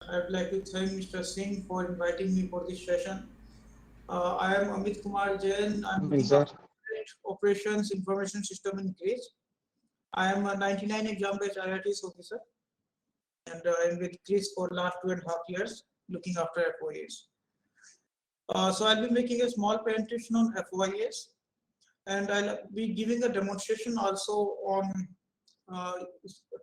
I would like to thank Mr. Singh for inviting me for this session. I am Amit Kumar Jain. I'm Morning, looking sir. after operations information system in Greece. I am a 99 exam-based IITs officer, and I'm with Greece for last 2.5 years, looking after FOIS. So I'll be making a small presentation on FOIS, and I'll be giving a demonstration also on uh,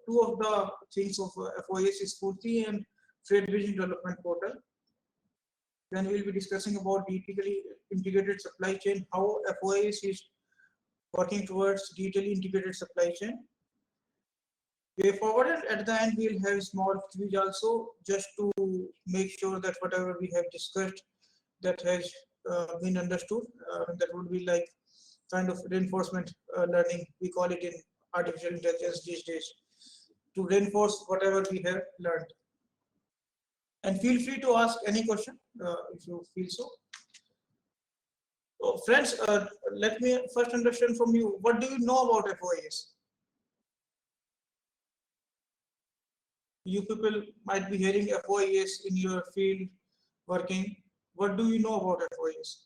two of the things of FOIS is Spurti and Trade Vision Development Portal. Then we'll be discussing about digitally integrated supply chain, how FOIS is working towards digitally integrated supply chain. Way forward, and at the end we'll have small quiz also, just to make sure that whatever we have discussed that has been understood. That would be like kind of reinforcement learning. We call it in artificial intelligence these days, to reinforce whatever we have learned. And feel free to ask any question if you feel so. So friends, let me first understand from you, what do you know about FOIS? You people might be hearing FOIS in your field working. What do you know about FOIS?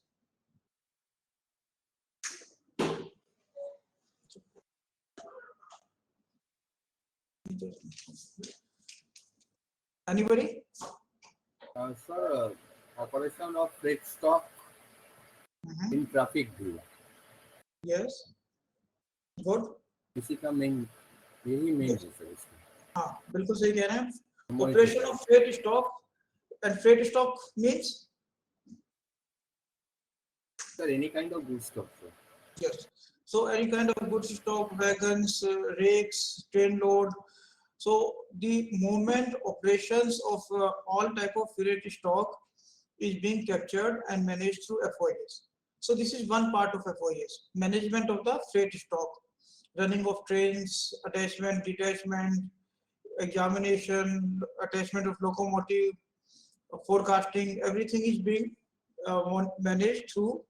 Anybody? Sir, operation of freight stock Mhm. in traffic view. Yes. Good. इसी का main यही main Yes. है sir इसमें हाँ, बिल्कुल सही कह रहे हैं. Commodity Operation price. of freight stock, and freight stock means Sir, any kind of goods stock, sir. yes. So any kind of goods stock, wagons, rakes, train load. So the movement operations of all type of freight stock is being captured and managed through FOIS. So this is one part of FOIS, management of the freight stock, running of trains, attachment, detachment, examination, attachment of locomotive, forecasting, everything is being managed through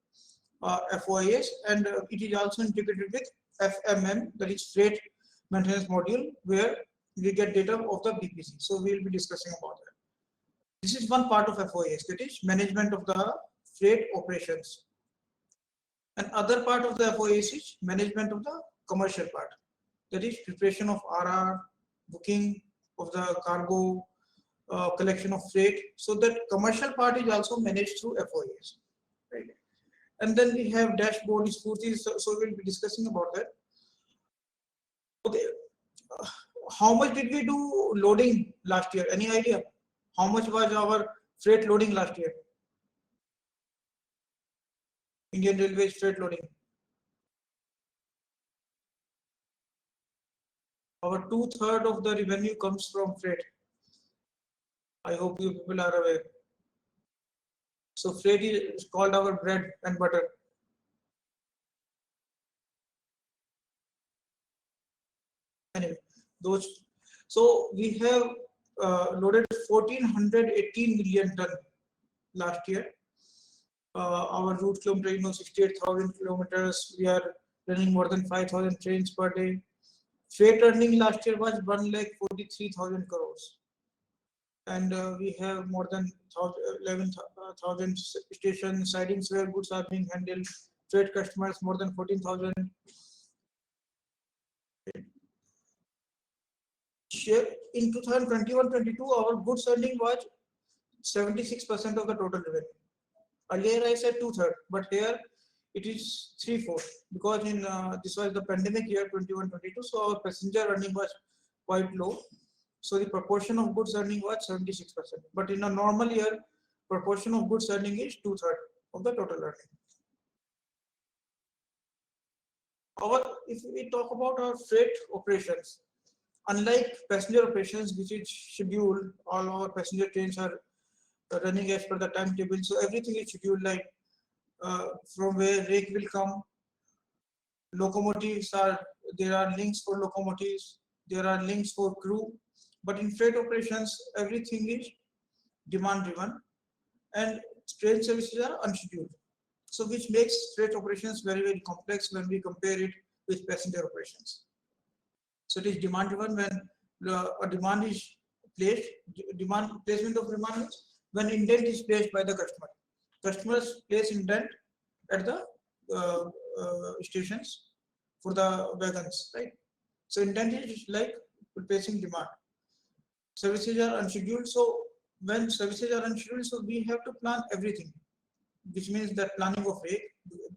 FOIS, and it is also integrated with FMM, that is freight maintenance module, where we get data of the BPC. So we will be discussing about that. This is one part of FOIS, that is management of the freight operations. And other part of the FOIS is management of the commercial part, that is preparation of RR, booking of the cargo, collection of freight. So that commercial part is also managed through FOIS. Right? And then we have dashboard Spurti, so we'll be discussing about that. Okay, how much did we do loading last year? Any idea? How much was our freight loading last year? Indian Railways freight loading. Our 2/3 of the revenue comes from freight. I hope you people are aware. So freight is called our bread and butter. Anyway, those. So we have loaded 1418 million ton last year. Our route kilometer, 68,000 kilometers. We are running more than 5,000 trains per day. Freight earning last year was 1,43,000 crores. And we have more than 11,000 station sidings where goods are being handled. Freight customers more than 14,000. Share in 2021-22, our goods earning was 76% of the total revenue. Earlier I said 2/3, but here it is 3/4, because in this was the pandemic year 21-22, so our passenger earning was quite low. So the proportion of goods earning was 76%. But in a normal year, proportion of goods earning is 2/3 of the total earning. If we talk about our freight operations, unlike passenger operations, which is scheduled, all our passenger trains are running as per the timetable. So everything is scheduled, like from where rake will come. Locomotives are, there are links for locomotives, there are links for crew. But in freight operations, everything is demand driven, and train services are unscheduled. So which makes freight operations very, very complex when we compare it with passenger operations. So it is demand driven. When a demand is placed. Demand placement of demand means when indent is placed by the customer. Customers place indent at the stations for the wagons, right? So indent is like placing demand. Services are unscheduled. So when services are unscheduled, so we have to plan everything, which means that planning of rake.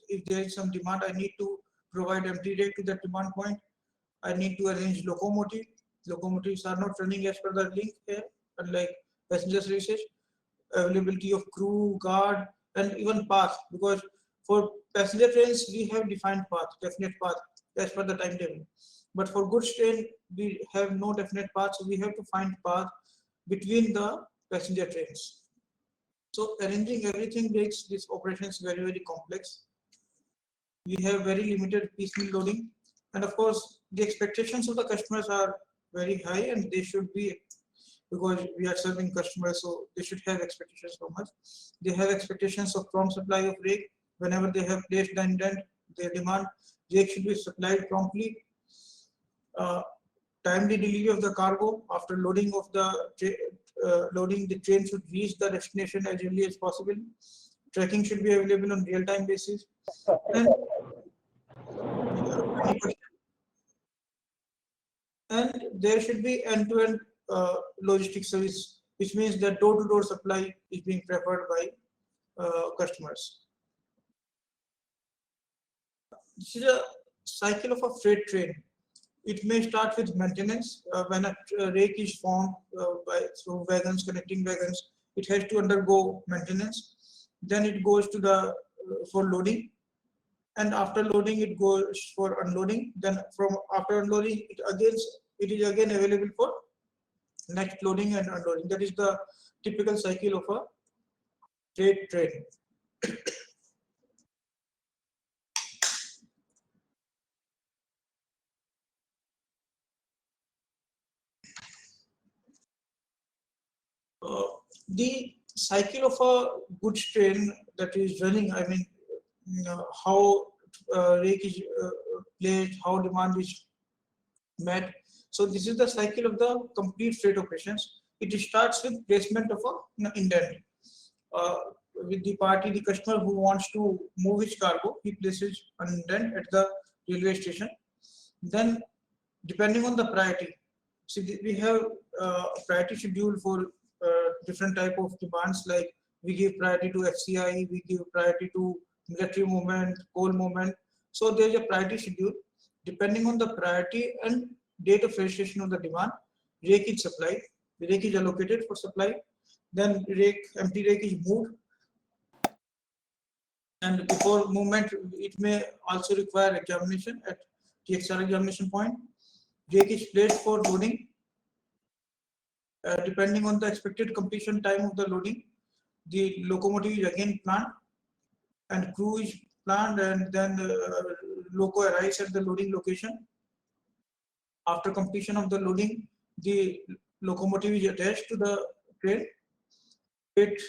If there is some demand, I need to provide empty rake to that demand point. I need to arrange locomotive. Locomotives are not running as per the link here, unlike passenger services. Availability of crew, guard, and even path. Because for passenger trains, we have defined path, definite path as per the timetable. But for goods train, we have no definite path, so we have to find path between the passenger trains. So arranging everything makes these operations very, very complex. We have very limited piecemeal loading. And of course, the expectations of the customers are very high, and they should be, because we are serving customers, so they should have expectations from us. They have expectations of prompt supply of rake. Whenever they have placed the indent, they demand rake should be supplied promptly. Timely delivery of the cargo after loading of the train should reach the destination as early as possible. Tracking should be available on real-time basis. And, and there should be end-to-end logistics service, which means that door-to-door supply is being preferred by customers. This is a cycle of a freight train. It may start with maintenance. When a rake is formed through wagons, connecting wagons, it has to undergo maintenance. Then it goes to the for loading, and after loading it goes for unloading. Then from after unloading, it is again available for next loading and unloading. That is the typical cycle of a freight train. The cycle of a goods train that is running, I mean, how rake is placed, how demand is met. So this is the cycle of the complete freight operations. It starts with placement of a indent. With the customer who wants to move his cargo, he places an indent at the railway station. Then, depending on the priority, see we have priority schedule for different type of demands, like we give priority to FCI, we give priority to military movement, coal movement. So there is a priority schedule. Depending on the priority and date of registration of the demand, rake is supplied, the rake is allocated for supply, then empty rake is moved, and before movement it may also require examination at TXR examination point. Rake is placed for loading. Depending on the expected completion time of the loading, the locomotive is again planned and crew is planned, and then loco arrives at the loading location. After completion of the loading, the locomotive is attached to the train. Freight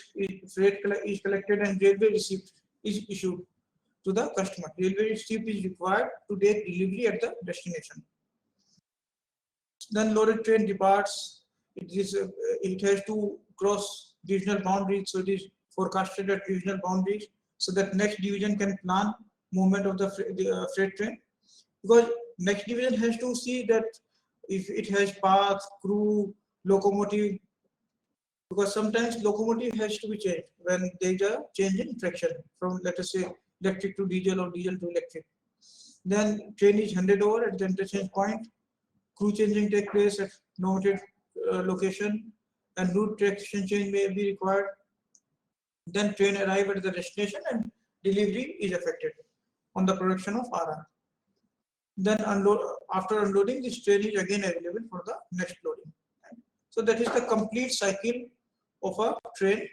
is collected and railway receipt is issued to the customer. Railway receipt is required to take delivery at the destination. Then loaded train departs. It has to cross divisional boundaries, so it is forecasted at divisional boundaries, so that next division can plan movement of the freight train. Because next division has to see that if it has path, crew, locomotive, because sometimes locomotive has to be changed when there is a change in traction from, let us say, electric to diesel or diesel to electric. Then train is handed over at the interchange point. Crew changing take place at noted location, and route traction change may be required. Then train arrive at the destination and delivery is effected on the production of RR. Then after unloading, this train is again available for the next loading. So that is the complete cycle of a train,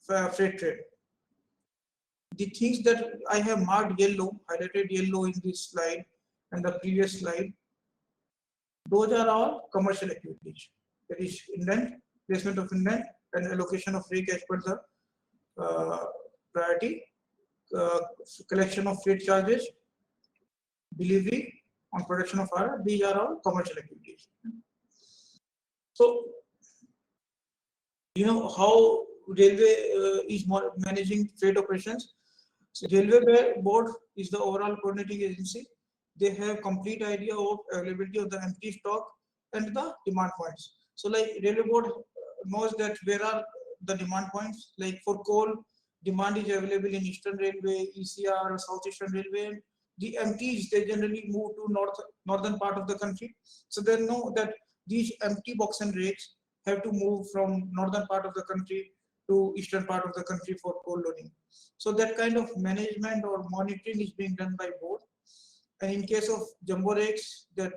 freight train. The things that I have marked yellow, highlighted yellow in this slide and the previous slide, those are all commercial activities. That is indent, placement of indent, and allocation of rake as per the priority, collection of freight charges, delivery on production of RR. These are all commercial activities. So You know how railway is managing freight operations. So railway board is the overall coordinating agency. They have complete idea of availability of the empty stock and the demand points. So like railway board knows that where are the demand points. Like for coal, demand is available in Eastern Railway, ECR, Southeastern Railway. The empties they generally move to northern part of the country. So they know that these empty box and rakes have to move from northern part of the country to eastern part of the country for coal loading. So that kind of management or monitoring is being done by board. And in case of jumbo rakes, that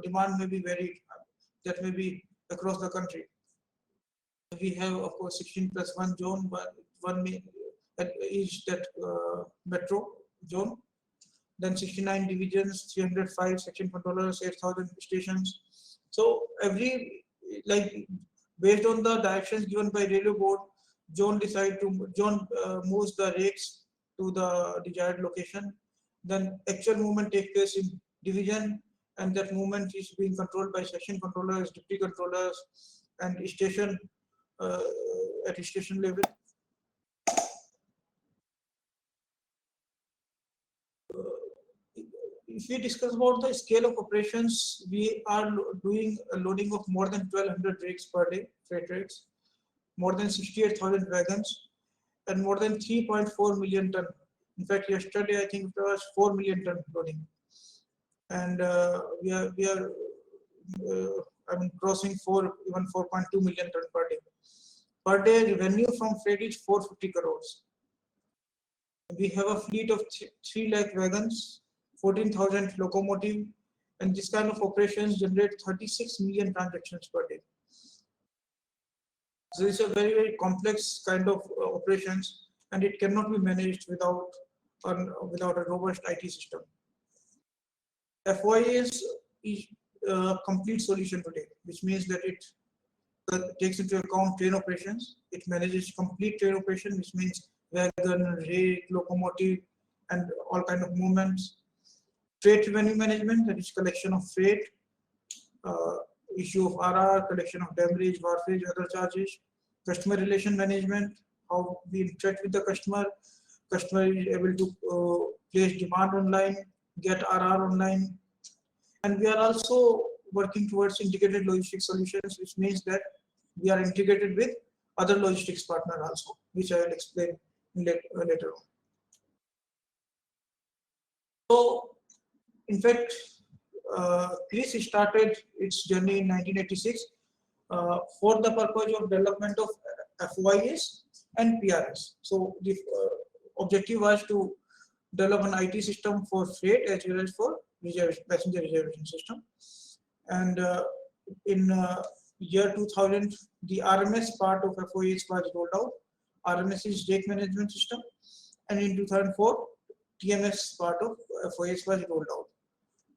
demand may be varied, that may be across the country. We have, of course, 16 plus 1 zone, but is that metro zone. Then 69 divisions, 305 section controllers, 8,000 stations. So every, like, based on the directions given by railway board, zone moves the rakes to the desired location. Then actual movement takes place in division, and that movement is being controlled by section controllers, deputy controllers, and station uh, at station level. If we discuss about the scale of operations, we are doing a loading of more than 1,200 rakes per day, freight rakes, more than 68,000 wagons, and more than 3.4 million ton. In fact, yesterday I think it was 4 million ton loading, and we are I mean crossing even 4.2 million ton per day. Per day revenue from freight is 450 crores. We have a fleet of 3 lakh wagons, 14,000 locomotive, and this kind of operations generate 36 million transactions per day. So it's a very, very complex kind of operations, and it cannot be managed without a robust IT system. FOIS is a complete solution today, which means that it takes into account train operations. It manages complete train operation, which means wagon, rake, locomotive, and all kind of movements. Freight revenue management, that is collection of freight, uh, issue of RR, collection of demurrage, wharfage, other charges. Customer relation management, how we interact with the customer. Customer is able to place demand online, get RR online, and we are also working towards integrated logistics solutions, which means that we are integrated with other logistics partner also, which I will explain later on. So, in fact, Chris started its journey in 1986 for the purpose of development of FOIS and PRS. So, the objective was to develop an IT system for freight as well as for passenger reservation system. And in year 2000, the RMS part of FOIS was rolled out. RMS is rake management system, and in 2004, TMS part of FOIS was rolled out.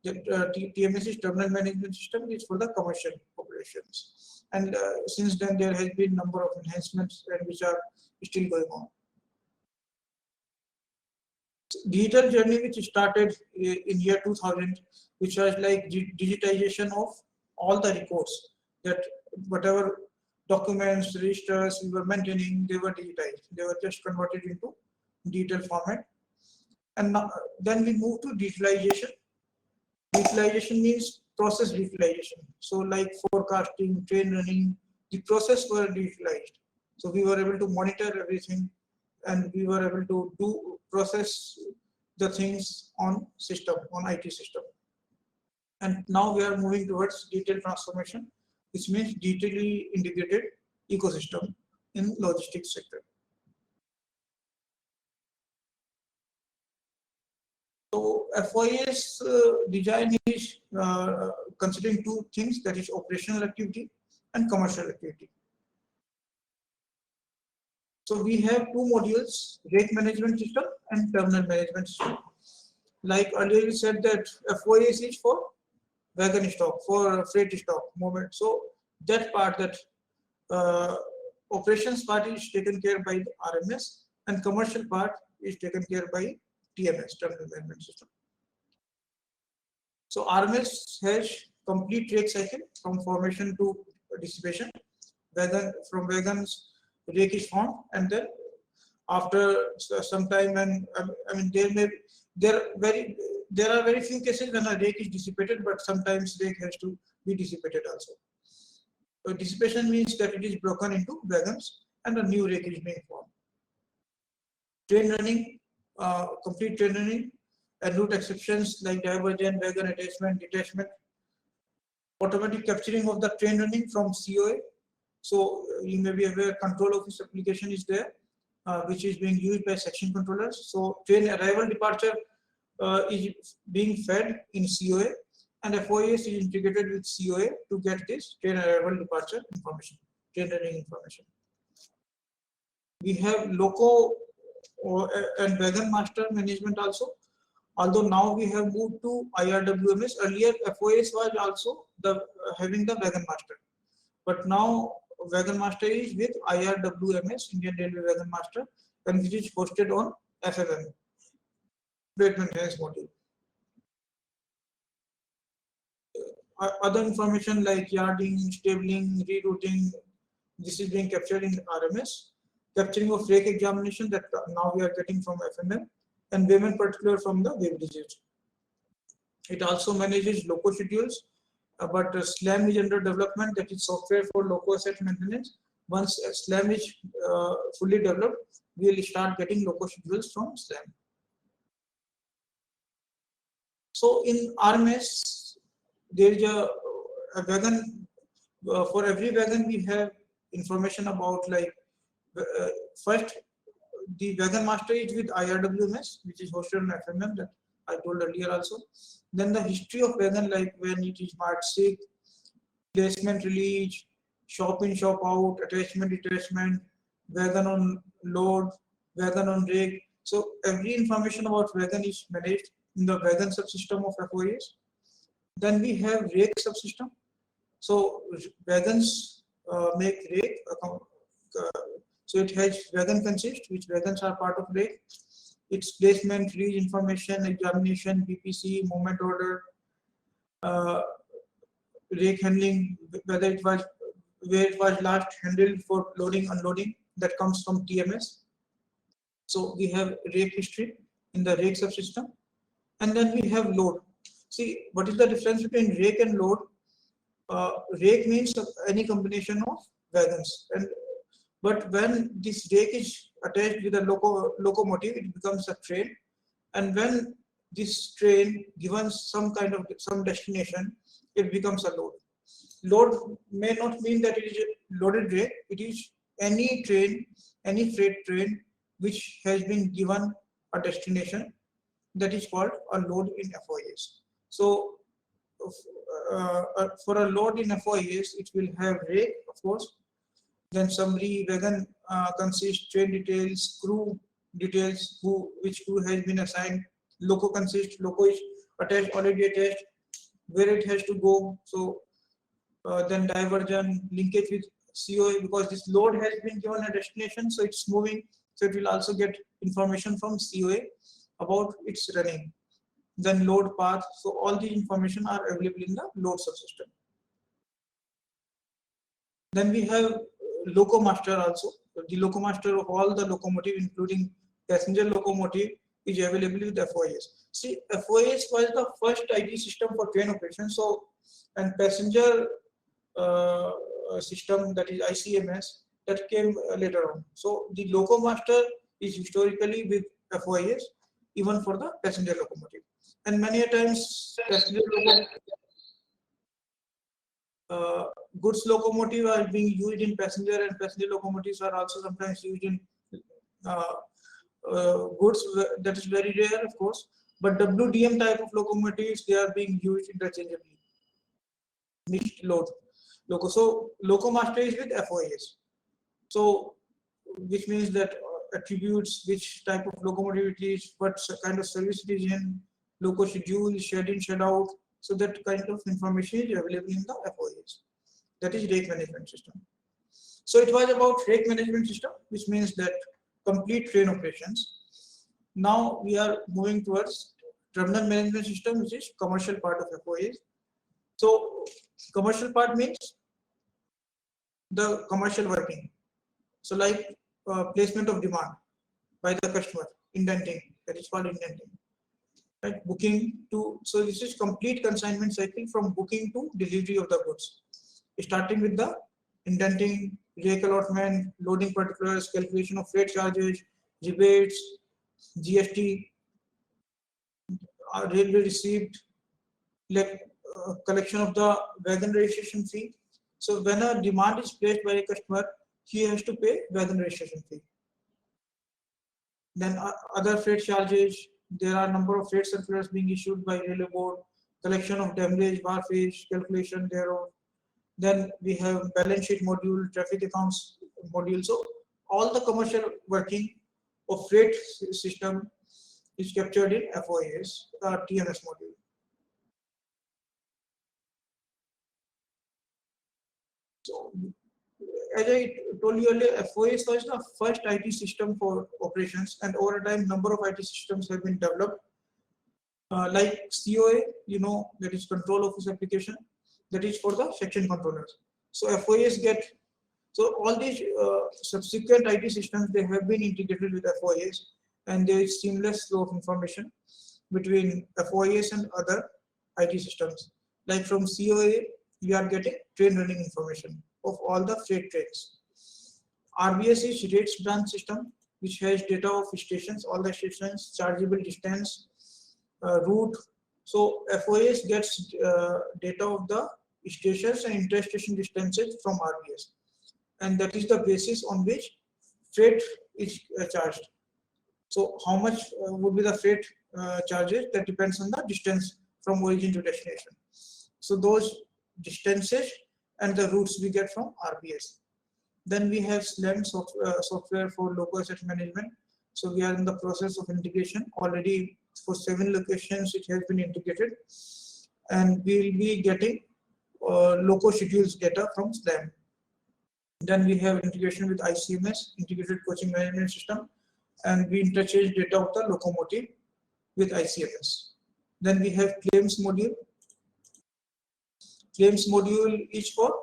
The TMS is terminal management system, which is for the commercial operations. And since then, there has been number of enhancements and which are still going on. Digital journey which started in year 2000, which was like digitization of all the records, that whatever documents, registers we were maintaining, they were digitized. They were just converted into digital format. And now, then we moved to digitalization. Digitalization means process digitalization. So like forecasting, train running, the process were digitalized. So we were able to monitor everything, and we were able to process the things on system, on IT system. And now we are moving towards digital transformation, which means digitally integrated ecosystem in logistics sector. So FOIS design is considering two things, that is operational activity and commercial activity. So we have two modules, rake management system and terminal management system. Like earlier we said that FOIS is for wagon stock, for freight stock movement. So that part, that operations part is taken care by the RMS, and commercial part is taken care by TMS, terminal management system. So RMS has complete rake cycle from formation to dissipation. wagons, rake is formed, and then after some time, and I mean there are very few cases when a rake is dissipated, but sometimes rake has to be dissipated also. So dissipation means that it is broken into wagons and a new rake is being formed. Train running, complete train running, and route exceptions like diversion, wagon attachment, detachment, automatic capturing of the train running from COA. So you may be aware control office application is there, which is being used by section controllers. So train arrival departure is being fed in COA, and FOIS is integrated with COA to get this train arrival departure information, train running information. We have loco and wagon master management also. Although now we have moved to IRWMS, earlier FOIS was also having the wagon master, but now wagon master is with IRWMS, Indian Railway Wagon Master, and which is hosted on FMM, freight maintenance module. Other information like yarding, stabling, rerouting, this is being captured in RMS. Capturing of rake examination that now we are getting from FMM, and payment particular from the web digit. It also manages loco schedules, but SLAM is under development, that is software for loco asset maintenance. Once SLAM is fully developed, we will start getting loco schedules from SLAM. So in RMS, there is a wagon, for every wagon we have information about like first the wagon master is with IRWMS, which is hosted on FMM that I told earlier also. Then the history of wagon, like when it is marked sick, placement release, shop in, shop out, attachment, detachment, wagon on load, wagon on rake. So every information about wagon is managed in the wagon subsystem of FOIS. Then we have rake subsystem. So wagons make rake. So it has wagon consist, which wagons are part of rake. Its placement, release information, examination, BPC, movement order, rake handling, whether it was where it was last handled for loading, unloading, that comes from TMS. So we have rake history in the rake subsystem, and then we have load. See, what is the difference between rake and load? Rake means any combination of wagons, but when this rake is attached with a locomotive, it becomes a train, and when this train given some destination, it becomes a load. Load may not mean that it is a loaded rake. It is any train, any freight train which has been given a destination, that is called a load in FOIS. So for a load in FOIS, it will have rake, of course, then summary, wagon consists, train details, crew details, which crew has been assigned, loco consists, loco is attached, already attached, where it has to go. So then diversion, linkage with COA, because this load has been given a destination, so it's moving, so it will also get information from COA about its running. Then load path, so all the information are available in the load subsystem. Then we have loco master also. The loco master of all the locomotive, including passenger locomotive, is available with FOIS. See, FOIS was the first IT system for train operation. So, and passenger system, that is ICMS, that came later on. So the loco master is historically with FOIS, even for the passenger locomotive. And many a times passenger locomotive, goods locomotive are being used in passenger, and passenger locomotives are also sometimes used in goods. That is very rare, of course, but WDM type of locomotives, they are being used interchangeably. Mixed load loco. So loco master is with FOIS. So which means that attributes, which type of locomotive it is, what kind of service it is in, loco schedule, shed in, shed out. So that kind of information is available in the FOIS. That is rake management system. So it was about rake management system, which means that complete train operations. Now we are moving towards terminal management system, which is commercial part of FOIS. So commercial part means the commercial working. So like placement of demand by the customer, indenting, that is called indenting. Right, booking to, so this is complete consignment cycle from booking to delivery of the goods, starting with the indenting, rake allotment, loading particulars, calculation of freight charges, rebates, GST, railway receipt, like collection of the wagon registration fee. So when a demand is placed by a customer, he has to pay wagon registration fee. Then other freight charges, there are number of freight circulars being issued by railway board, collection of damage, bar fees, calculation thereof. Then we have balance sheet module, traffic accounts module. So all the commercial working of freight system is captured in FOIS, TMS module. So as I told you earlier, FOIS was the first IT system for operations, and over time, number of IT systems have been developed. Like COA, that is control office application, that is for the section controllers. So FOIS get, so all these subsequent IT systems, they have been integrated with FOIS, and there is seamless flow of information between FOIS and other IT systems. Like from COA, we are getting train running information of all the freight trains. RBS is rates branch system, which has data of stations, all the stations, chargeable distance, route. So FOIS gets data of the stations and interstation distances from RBS, and that is the basis on which freight is charged. So how much would be the freight charges? That depends on the distance from origin to destination. So those distances and the routes we get from RBS. Then we have SLAM software for local asset management. So we are in the process of integration. Already for 7 locations it has been integrated, and we will be getting local schedules data from SLAM. Then we have integration with ICMS, integrated coaching management system, and we interchange data of the locomotive with ICMS. Then we have claims module. Claims module is for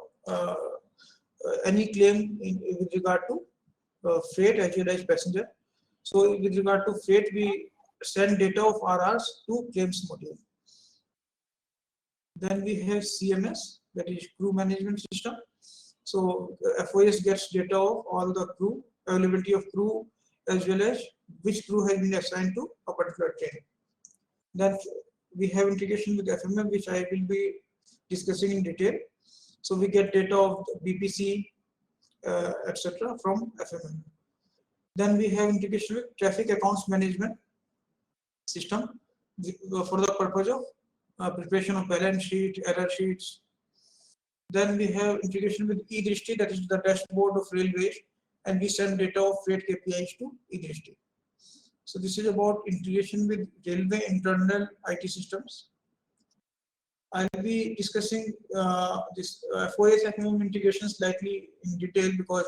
any claim with regard to freight as well as passenger. So with regard to freight, we send data of RRs to claims module. Then we have CMS, that is crew management system. So FOIS gets data of all the crew, availability of crew, as well as which crew has been assigned to a particular train. Then we have integration with FMM, which I will be discussing in detail. So we get data of BPC, etc. from FMM. Then we have integration with traffic accounts management system for the purpose of preparation of balance sheet, error sheets. Then we have integration with eDrishti, that is the dashboard of railways, and we send data of freight KPIs to eDrishti. So this is about integration with railway internal IT systems. I'll be discussing this FOIS FMM integration slightly in detail because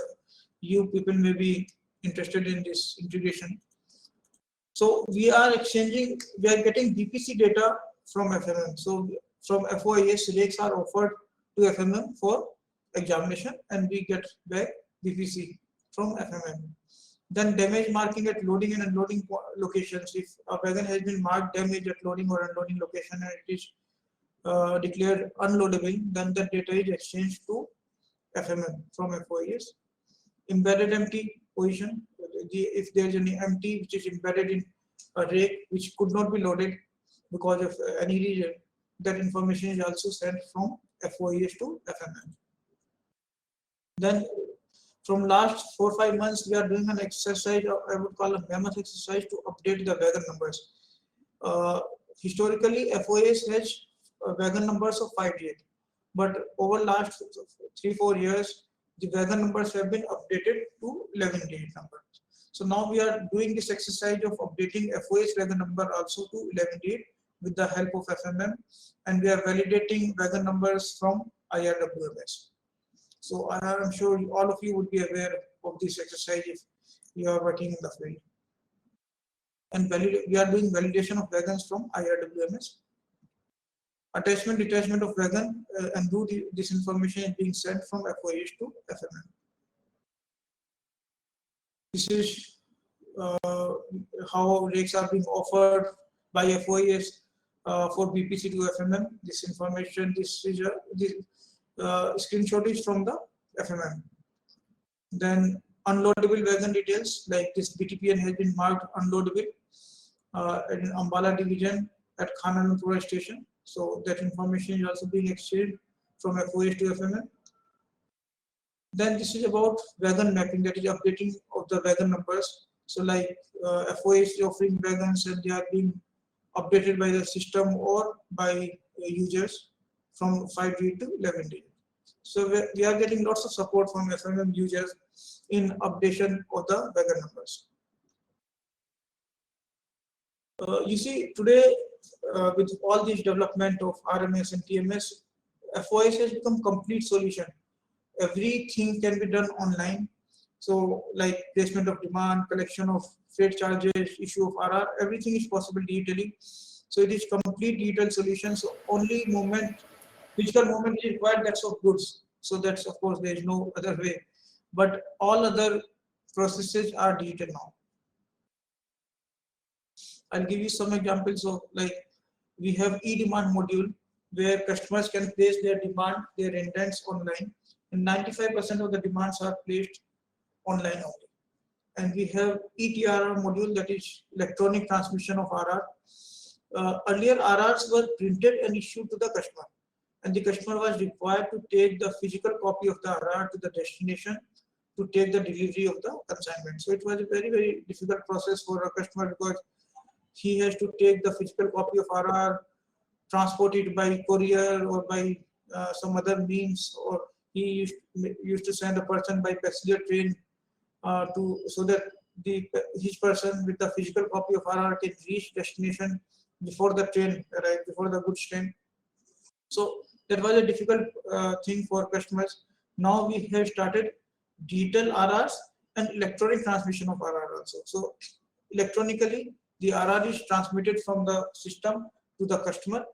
you people may be interested in this integration. So we are getting BPC data from FMM. So from FOIS, rakes are offered to FMM for examination, and we get back BPC from FMM. Then damage marking at loading and unloading locations. If a wagon has been marked damage at loading or unloading location and it is declared unloadable, then the data is exchanged to FMM from FOIS. Embedded empty position, if there is any empty which is embedded in a rake which could not be loaded because of any reason, that information is also sent from FOIS to FMM. Then from last 4 or 5 months, we are doing an exercise, I would call a mammoth exercise, to update the wagon numbers. Historically, FOIS has wagon numbers of 5 digits, but over last 3 or 4 years, the wagon numbers have been updated to 11-digit numbers. So now we are doing this exercise of updating FOIS wagon number also to 11-digit with the help of FMM, and we are validating wagon numbers from IRWMS. So I am sure all of you would be aware of this exercise if you are working in the field. And we are doing validation of wagons from IRWMS. Attachment, detachment of wagon, and this information is being sent from FOIS to FMM. This is how rakes are being offered by FOIS for BPC to FMM. This information, this screenshot is from the FMM. Then unloadable wagon details, like this BTPN has been marked unloadable in Ambala division at Khananpura station. So that information is also being exchanged from FOIS to FMM. Then this is about wagon mapping, that is updating of the wagon numbers. So like FOIS is offering wagons and they are being updated by the system or by users from 5D to 11D. So we are getting lots of support from FMM users in updation of the wagon numbers. You see, today with all this development of RMS and TMS, FOIS has become complete solution. Everything can be done online. So like placement of demand, collection of freight charges, issue of RR, everything is possible digitally. So it is complete digital solution. So only digital movement is required, that's of goods. So that's, of course, there is no other way. But all other processes are digital now. I'll give you some examples of, like, we have e-demand module where customers can place their demand, their intents online, and 95% of the demands are placed online only. And we have ETRR module, that is electronic transmission of RR. Earlier RRs were printed and issued to the customer, and the customer was required to take the physical copy of the RR to the destination to take the delivery of the consignment. So it was a very, very difficult process for a customer, because he has to take the physical copy of RR, transport it by courier or by some other means, or he used to send a person by passenger train so that his person with the physical copy of RR can reach destination before the train arrives, before the goods train. So that was a difficult thing for customers. Now we have started digital RRs and electronic transmission of RR also. So electronically, the RR is transmitted from the system to the customer,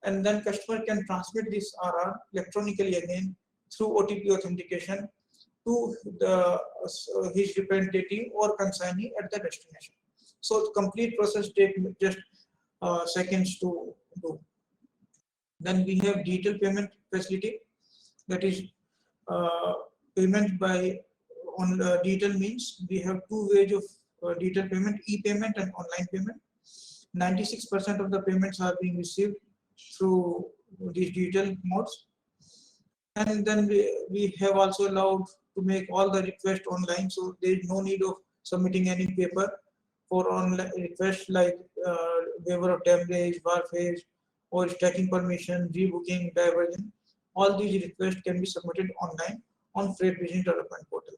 and then customer can transmit this RR electronically again through OTP authentication to his representative or consignee at the destination. So the complete process takes just seconds to do. Then we have digital payment facility, that is payment by on digital means. We have two ways of digital payment, e-payment and online payment. 96% of the payments are being received through these digital modes. And then we have also allowed to make all the requests online, so there is no need of submitting any paper for online requests like waiver of damage, warfare, or stacking permission, rebooking, diversion. All these requests can be submitted online on Freight Business Development Portal.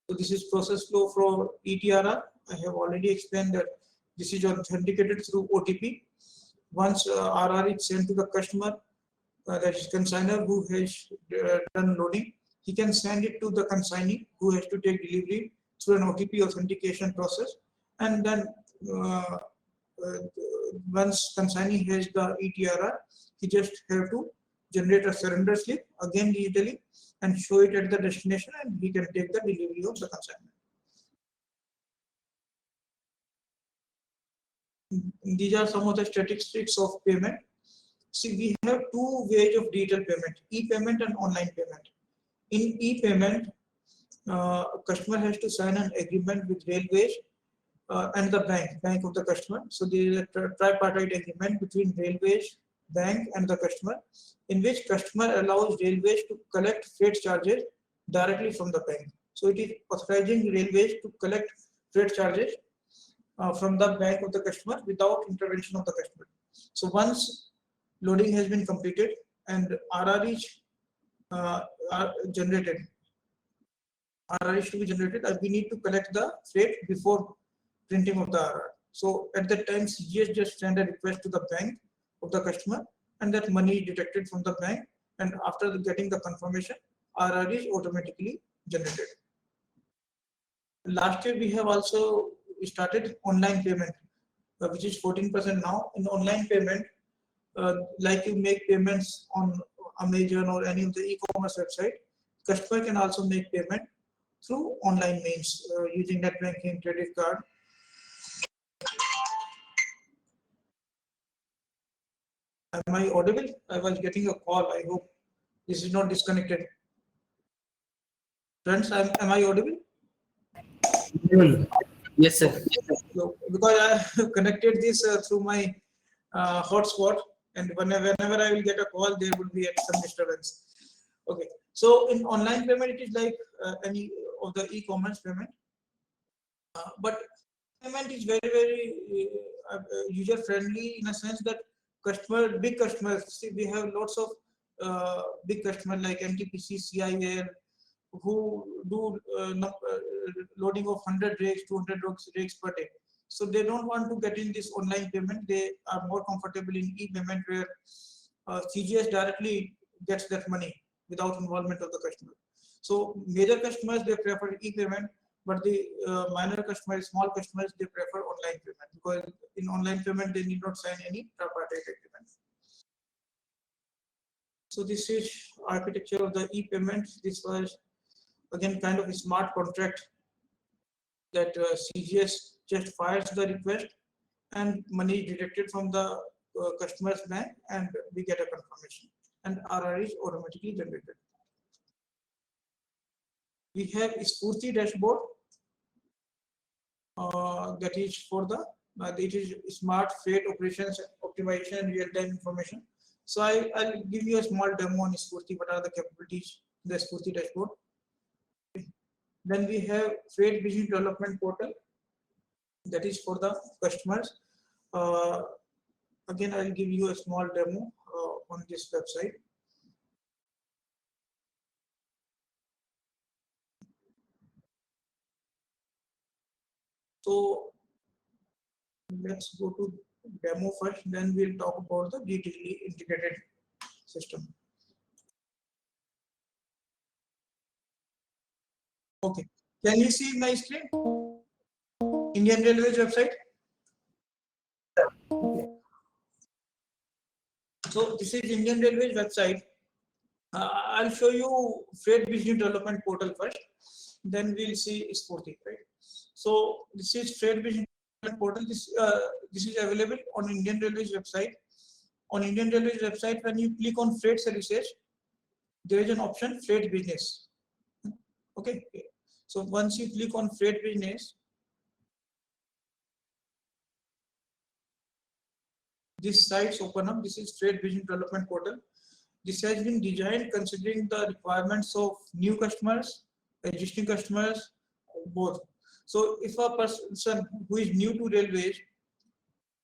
So this is process flow for ETRR. I have already explained that this is authenticated through OTP. Once RR is sent to the customer, that is consignor who has done loading, he can send it to the consignee who has to take delivery through an OTP authentication process. And then once consignee has the ETRR, he just have to generate a surrender slip again digitally and show it at the destination, and he can take the delivery of the consignment. These are some of the statistics of payment. See, we have two ways of digital payment, e-payment and online payment. In e-payment, customer has to sign an agreement with railways and the bank of the customer. So there is a tripartite agreement between railways, bank and the customer, in which customer allows railways to collect freight charges directly from the bank. So it is authorizing railways to collect freight charges from the bank of the customer without intervention of the customer. So once loading has been completed and RR is generated, RR is to be generated, we need to collect the freight before printing of the RR. So at that time, CGS just send a request to the bank of the customer, and that money is deducted from the bank, and after getting the confirmation, RR is automatically generated. Last year we have also started online payment. which is 14% now. In online payment, like you make payments on Amazon or any of the e-commerce website, customer can also make payment through online means using net banking, credit card. Am I audible? I was getting a call. I hope this is not disconnected. Friends, am I audible? Yes, sir. So, because I have connected this through my hotspot, and whenever I will get a call, there will be some disturbance. Okay. So in online payment, it is like any of the e-commerce payment, but payment is very user friendly in a sense that big customers. See, we have lots of big customers like NTPC, CIL, who do loading of 100 rigs, 200 rigs per day. So they don't want to get in this online payment. They are more comfortable in e-payment where CGS directly gets that money without involvement of the customer. So major customers, they prefer e-payment, but the minor customers, small customers, they prefer online payment, because in online payment, they need not sign any tripartite agreement. So this is architecture of the e-payment. This was again kind of a smart contract that CGS just fires the request and money is deducted from the customer's bank, and we get a confirmation, and RR is automatically generated. We have a Spurti dashboard that is for the it is smart freight operations optimization and real-time information. So I'll give you a small demo on Spurti. What are the capabilities in the Spurti dashboard? Then we have freight business development portal that is for the customers. Again, I'll give you a small demo on this website. So let's go to demo first, then we'll talk about the digitally integrated system. Okay, can you see my screen? Indian Railways website. So this is Indian Railways website. I'll show you freight business development portal first, then we'll see Spurti, right? So this is freight business development portal. This is available on Indian Railways website. On Indian Railways website, when you click on freight services, there is an option freight business. Okay. So once you click on freight business, this site's open up. This is freight business development portal. This has been designed considering the requirements of new customers, existing customers, both. So if a person who is new to railways,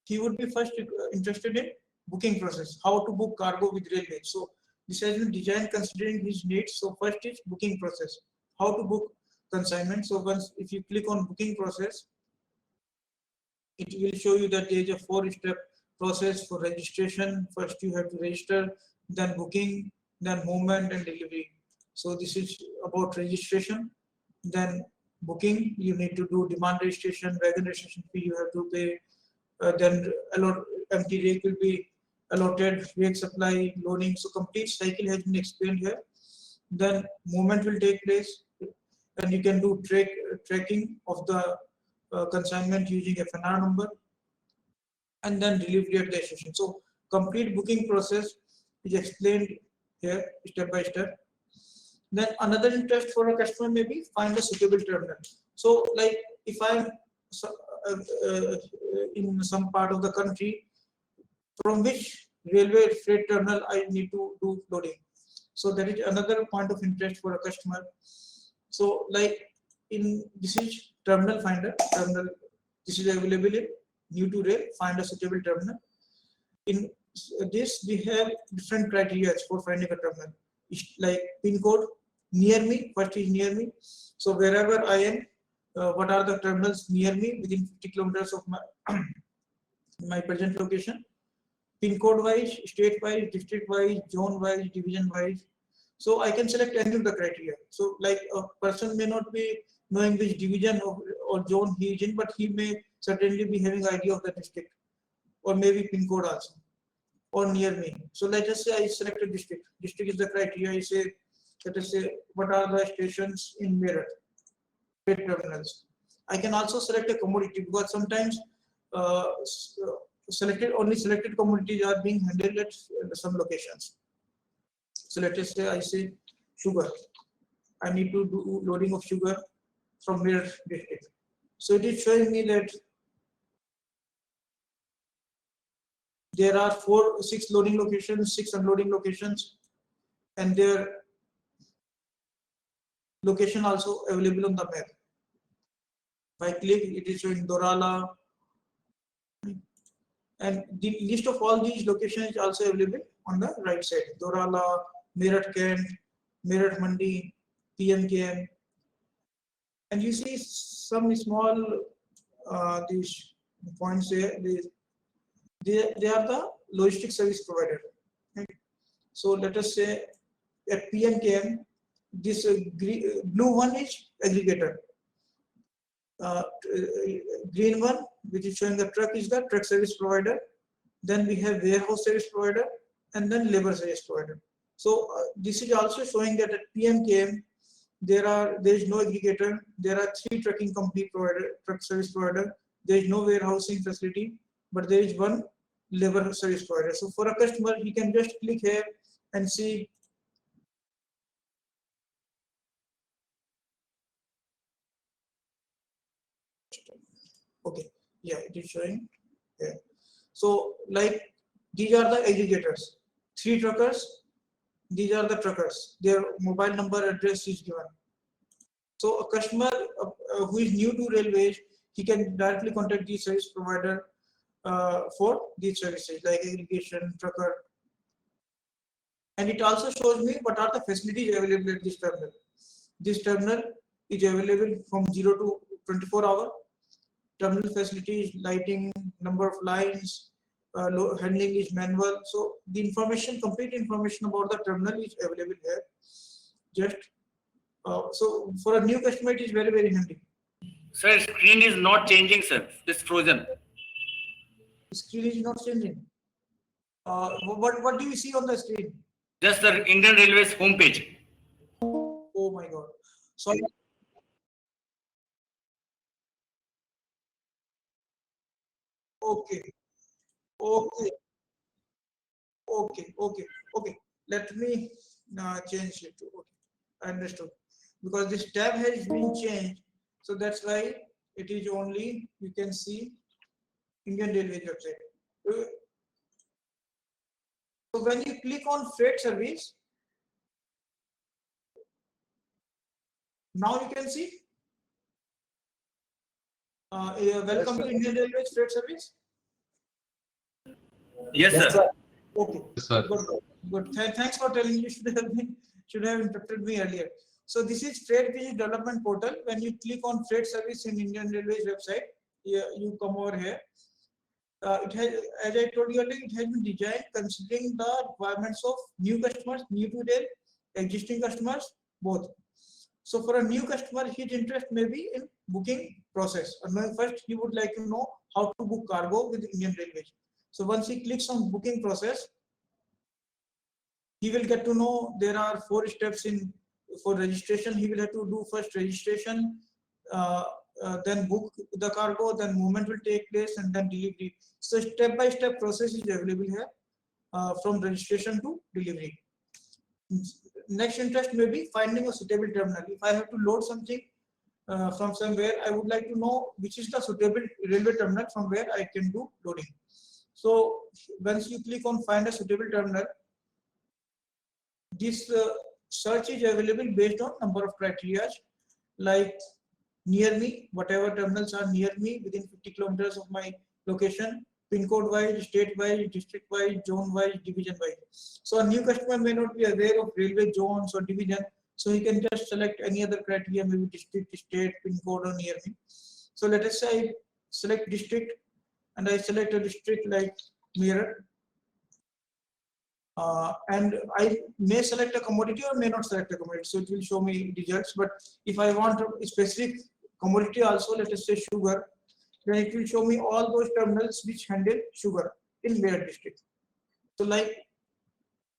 he would be first interested in booking process, how to book cargo with railways. So this has been designed considering his needs. So first is booking process, how to book consignment. So once if you click on booking process, it will show you that there is a 4-step process for registration. First you have to register, then booking, then movement and delivery. So this is about registration. Then booking, you need to do demand registration, wagon registration fee you have to pay. Then empty rake will be allotted, rake supply, loading. So complete cycle has been explained here. Then movement will take place, and you can do tracking of the consignment using FNR number, and then delivery at the station. So complete booking process is explained here step by step. Then another interest for a customer may be find a suitable terminal. So like if I'm in some part of the country, from which railway freight terminal I need to do loading. So that is another point of interest for a customer. So like this is terminal finder, this is available in new to rail, find a suitable terminal. In this we have different criteria for finding a terminal. It's like pin code, near me, first is near me. So wherever I am, what are the terminals near me within 50 kilometers of my present location. Pin code wise, state wise, district wise, zone wise, division wise. So I can select any of the criteria. So like a person may not be knowing which division or or zone he is in, but he may certainly be having idea of the district or maybe pin code also or near me. So let us say I select a district. District is the criteria. I say, let us say, what are the stations in Meerut? Terminals. I can also select a commodity because sometimes only selected commodities are being handled at some locations. So let us say I say sugar. I need to do loading of sugar from Meerut district. So it is showing me that there are 6 loading locations, 6 unloading locations, and their location also available on the map. If I click, it is showing Dorala, and the list of all these locations is also available on the right side. Dorala, Meerut Kent, Meerut Mandi, PMKM, and you see some small these points here. They are the logistic service provider. Right? So let us say at PMKM, this blue one is aggregator. Green one, which is showing the truck, is the truck service provider. Then we have warehouse service provider, and then labor service provider. So this is also showing that at PMKM there is no aggregator. There are 3 trucking company truck service provider. There is no warehousing facility, but there is one labor service provider. So for a customer, he can just click here and see okay, yeah, it is showing here. So like these are the aggregators, 3 truckers, these are the truckers, their mobile number, address is given. So a customer who is new to railways, he can directly contact the service provider for these services like aggregation, trucker. And it also shows me what are the facilities available at this terminal. This terminal is available from 0 to 24 hours. Terminal facilities, lighting, number of lines, handling is manual. So the information, complete information about the terminal is available here. Just so for a new customer, it is very, very handy. Sir, screen is not changing, sir. It's frozen. Screen is not changing. What do you see on the screen? Just the Indian Railways homepage. Oh my God. Sorry. Okay. Okay. Okay. Let me change it. Okay. I understood. Because this tab has been changed. So that's why it is only, you can see Indian Railways website. So when you click on freight service, now you can see welcome to Indian Railways freight service. Yes, sir. Okay. Yes, sir. Good. Thanks for telling me. Should have interrupted me earlier. So this is Freight Business Development Portal. When you click on freight service in Indian Railways website, you come over here. It has, as I told you earlier, it has been designed considering the requirements of new customers, new to rail, existing customers, both. So for a new customer, his interest may be in booking process. And first, he would like to know how to book cargo with Indian Railways. So once he clicks on booking process, he will get to know there are 4 steps for registration. He will have to do first registration, then book the cargo, then movement will take place, and then delivery. So step-by-step process is available here from registration to delivery. Next interest may be finding a suitable terminal. If I have to load something from somewhere, I would like to know which is the suitable railway terminal from where I can do loading. So once you click on find a suitable terminal, this search is available based on number of criteria like near me, whatever terminals are near me within 50 kilometers of my location, pin code wise, state wise, district wise, zone wise, division wise. So a new customer may not be aware of railway zones or division, so he can just select any other criteria, maybe district, state, pin code, or near me. So let us say I select district, and I select a district like Meerut. And I may select a commodity or may not select a commodity, so it will show me results. But if I want a specific commodity also, let us say sugar, then it will show me all those terminals which handle sugar in Meerut district. So like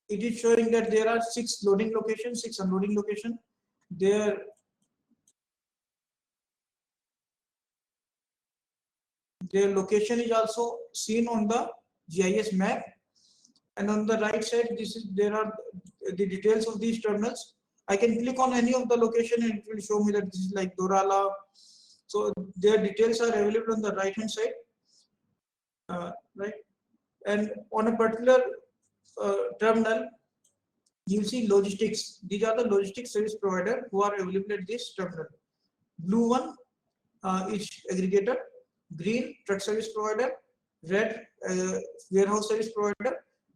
it is showing that there are 6 loading locations, 6 unloading locations. Their location is also seen on the GIS map, and on the right side there are the details of these terminals. I can click on any of the location and it will show me that this is like Dorala. So their details are available on the right hand side, right? And on a particular terminal, you see logistics. These are the logistics service provider who are available at this terminal. Blue one is aggregator, green truck service provider, red warehouse service provider,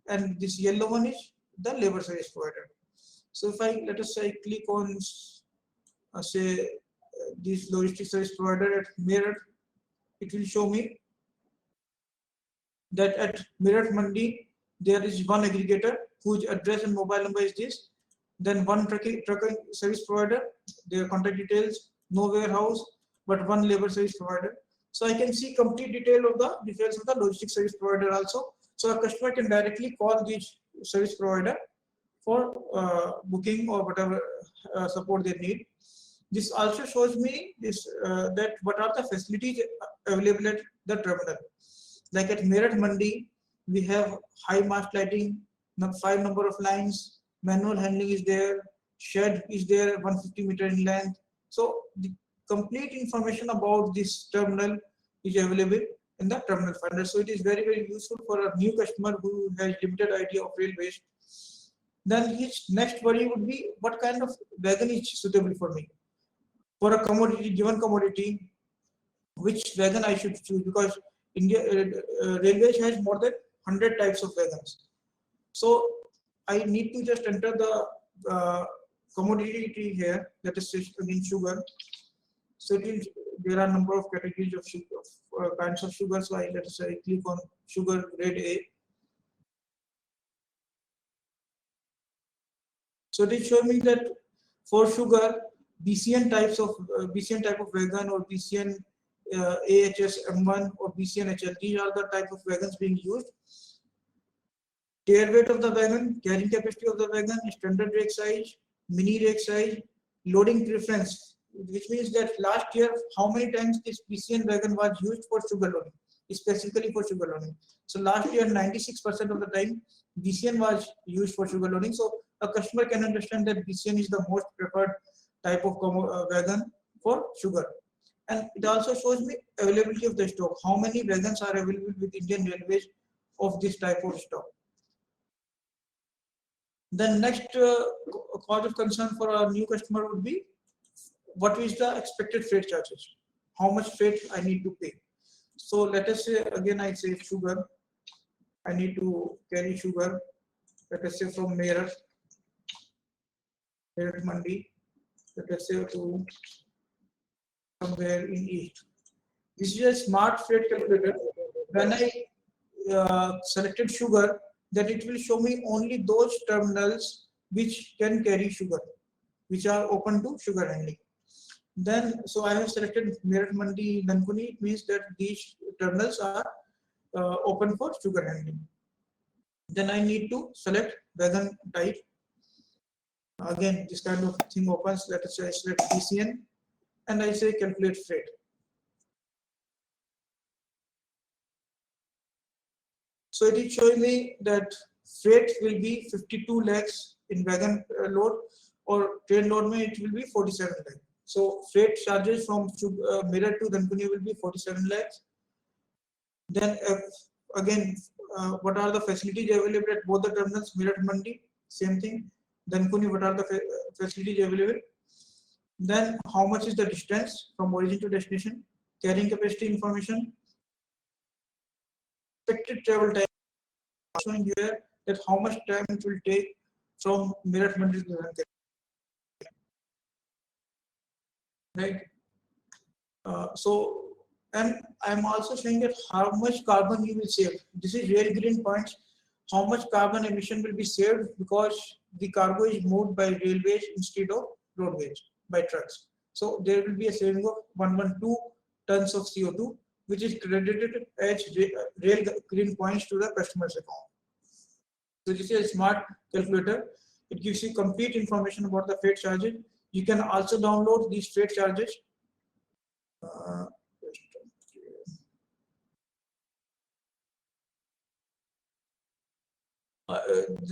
and this yellow one is the labor service provider. So if I, let us say, click on say this logistics service provider at Meerut, it will show me that at Meerut Mandi there is one aggregator whose address and mobile number is this. Then one trucking service provider, their contact details, no warehouse, but one labor service provider. So I can see complete details of the logistics service provider also. So a customer can directly call this service provider for booking or whatever support they need. This also shows me this that what are the facilities available at the terminal. Like at Meerut Mandi, we have high mast lighting, 5 number of lines, manual handling is there, shed is there, 150 meter in length. So the complete information about this terminal is available in the terminal finder. So it is very, very useful for a new customer who has limited idea of rail waste. Then his next worry would be what kind of wagon is suitable for me. For a commodity, given commodity, which wagon I should choose, because India railways has more than 100 types of wagons. So I need to just enter the commodity here, that is again sugar. So there are a number of categories of sugar, kinds of sugar. So let us say click on sugar grade A. So they show me that for sugar, BCN type of wagon or BCN AHS M1 or BCN HL, these are the type of wagons being used. Tier weight of the wagon, carrying capacity of the wagon, standard rake size, mini rake size, loading preference, which means that last year how many times this BCN wagon was used for sugar loading, specifically for sugar loading. So last year 96% of the time BCN was used for sugar loading. So a customer can understand that BCN is the most preferred type of wagon for sugar. And it also shows me availability of the stock, how many wagons are available with Indian Railways of this type of stock. The next cause of concern for a new customer would be what is the expected freight charges, how much freight I need to pay. So let us say again, I say sugar, I need to carry sugar, let us say from Meerut Mandi, let us say to somewhere in east. This is a smart freight calculator. When I selected sugar, that it will show me only those terminals which can carry sugar, which are open to sugar handling. Then, so I have selected Meerut Mandi Dankuni. It means that these terminals are open for sugar handling. Then I need to select wagon type. Again, this kind of thing opens. Let us say I select BCN and I say calculate freight. So it is showing me that freight will be 52 lakhs in wagon load, or train load it will be 47 lakhs. So freight charges from Meerut to Dankuni will be 47 lakhs. Then again, what are the facilities available at both the terminals? Meerut Mandi, same thing. Dankuni, what are the facilities available? Then how much is the distance from origin to destination? Carrying capacity information. Expected travel time, showing here that how much time it will take from Meerut Mandi to Dankuni. Right. So, and I'm also saying that how much carbon you will save. This is real green points. How much carbon emission will be saved because the cargo is moved by railways instead of roadways, by trucks. So there will be a saving of 112 tons of CO2, which is credited as rail green points to the customer's account. So this is a smart calculator. It gives you complete information about the freight charges. You can also download these freight charges.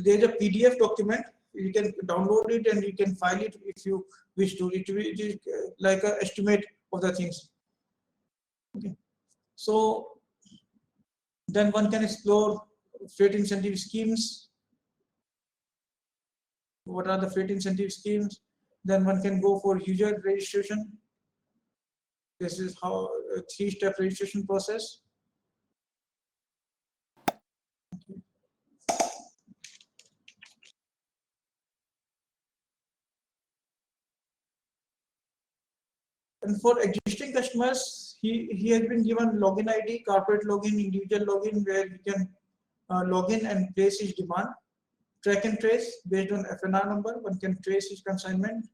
There's a PDF document. You can download it and you can file it if you wish to. It is like an estimate of the things. Okay. So then one can explore freight incentive schemes. What are the freight incentive schemes? Then one can go for user registration. This is how a 3-step registration process. And for existing customers, he has been given login ID, corporate login, individual login, where he can log in and place his demand. Track and trace based on FNR number, one can trace his consignment.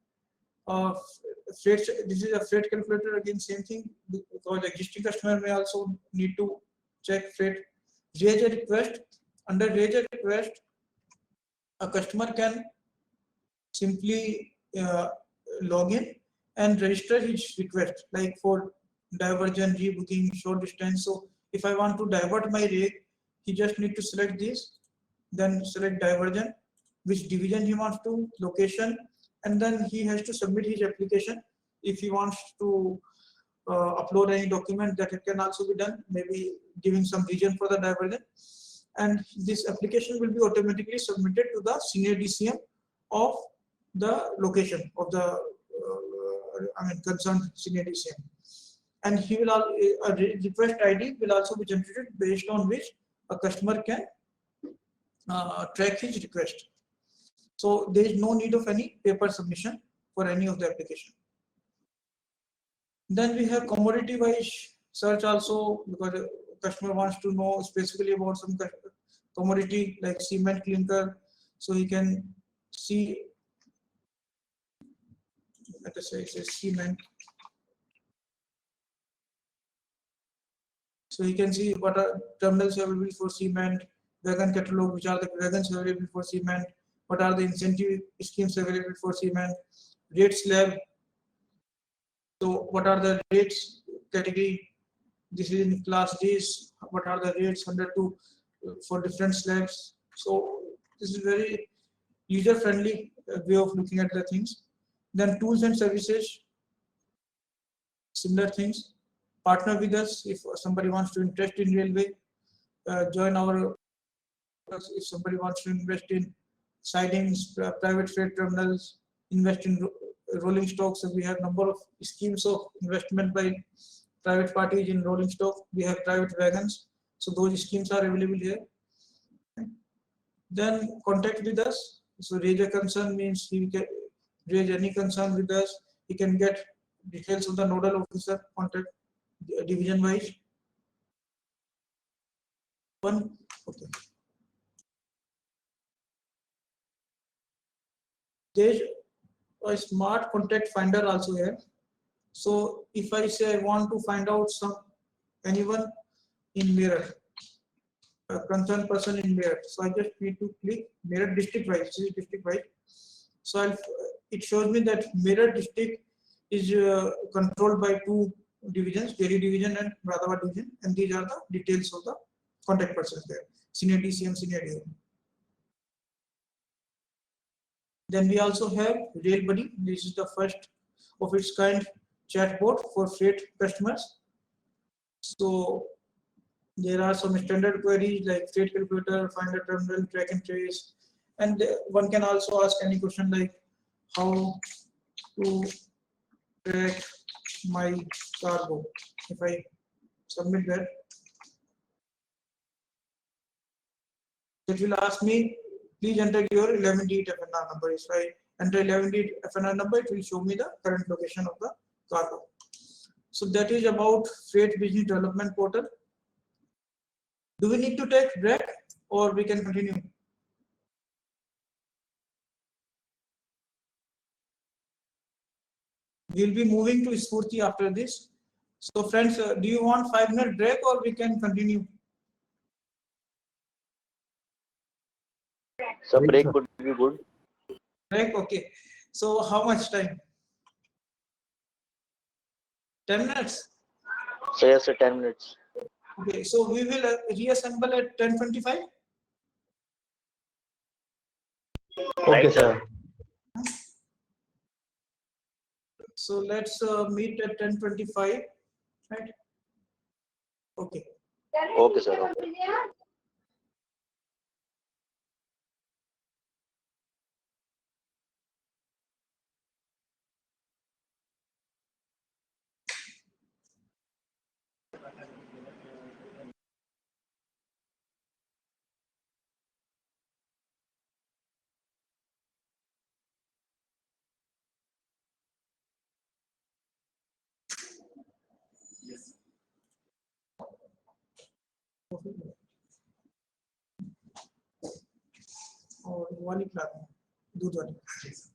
Freight, this is a freight calculator, again same thing, because existing customer may also need to check freight. Raise a request. Under raise a request, a customer can simply log in and register his request, like for diversion, rebooking, short distance. So if I want to divert my rake, he just need to select this, then select diversion, which division he wants to, location, and then he has to submit his application. If he wants to upload any document, that it can also be done, maybe giving some region for the diversion. And this application will be automatically submitted to the senior DCM of the location of the concerned senior DCM. And he will a request ID will also be generated based on which a customer can track his request. So there is no need of any paper submission for any of the application. Then we have commodity wise search also, because the customer wants to know specifically about some commodity like cement, clinker. So he can see, let us say it says cement. So you can see what are terminals available for cement, wagon catalog, which are the wagons available for cement, what are the incentive schemes available for cement, rate slab. So what are the rates category? This is in class D's. What are the rates 102 for different slabs? So this is very user-friendly way of looking at the things. Then tools and services, similar things. Partner with us if somebody wants to invest in railway. Join our. If somebody wants to invest in sidings, private freight terminals, invest in rolling stock. So we have number of schemes of investment by private parties in rolling stock. We have private wagons. So those schemes are available here. Then contact with us. So raise a concern means he can raise any concern with us. He can get details of the nodal officer, contact division wise. Okay. There's a smart contact finder also here. So if I say I want to find out anyone in mirror, a concerned person in mirror, so I just need to click mirror district wise. This is district wise. So it shows me that mirror district is controlled by 2 divisions, Delhi division and Radhawa division, and these are the details of the contact persons there, senior DCM, senior DCM. Then we also have Rail Buddy. This is the first of its kind chatbot for freight customers. So there are some standard queries like freight calculator, find a terminal, track and trace, and one can also ask any question like how to track my cargo. If I submit that, it will ask me, please enter your 11-digit FNR number. If I enter 11-digit FNR number, it will show me the current location of the cargo. So that is about Freight Business Development Portal. Do we need to take break or we can continue? We'll be moving to Spurti after this. So friends, do you want 5-minute break or we can continue? So break would be good. Break, okay. So how much time? 10 minutes? So yes, sir, 10 minutes. Okay, so we will reassemble at 10:25. Okay, sir. So let's meet at 10:25, right? Okay. Okay, sir. Okay. और वाली खिला दूं, दूध वाली।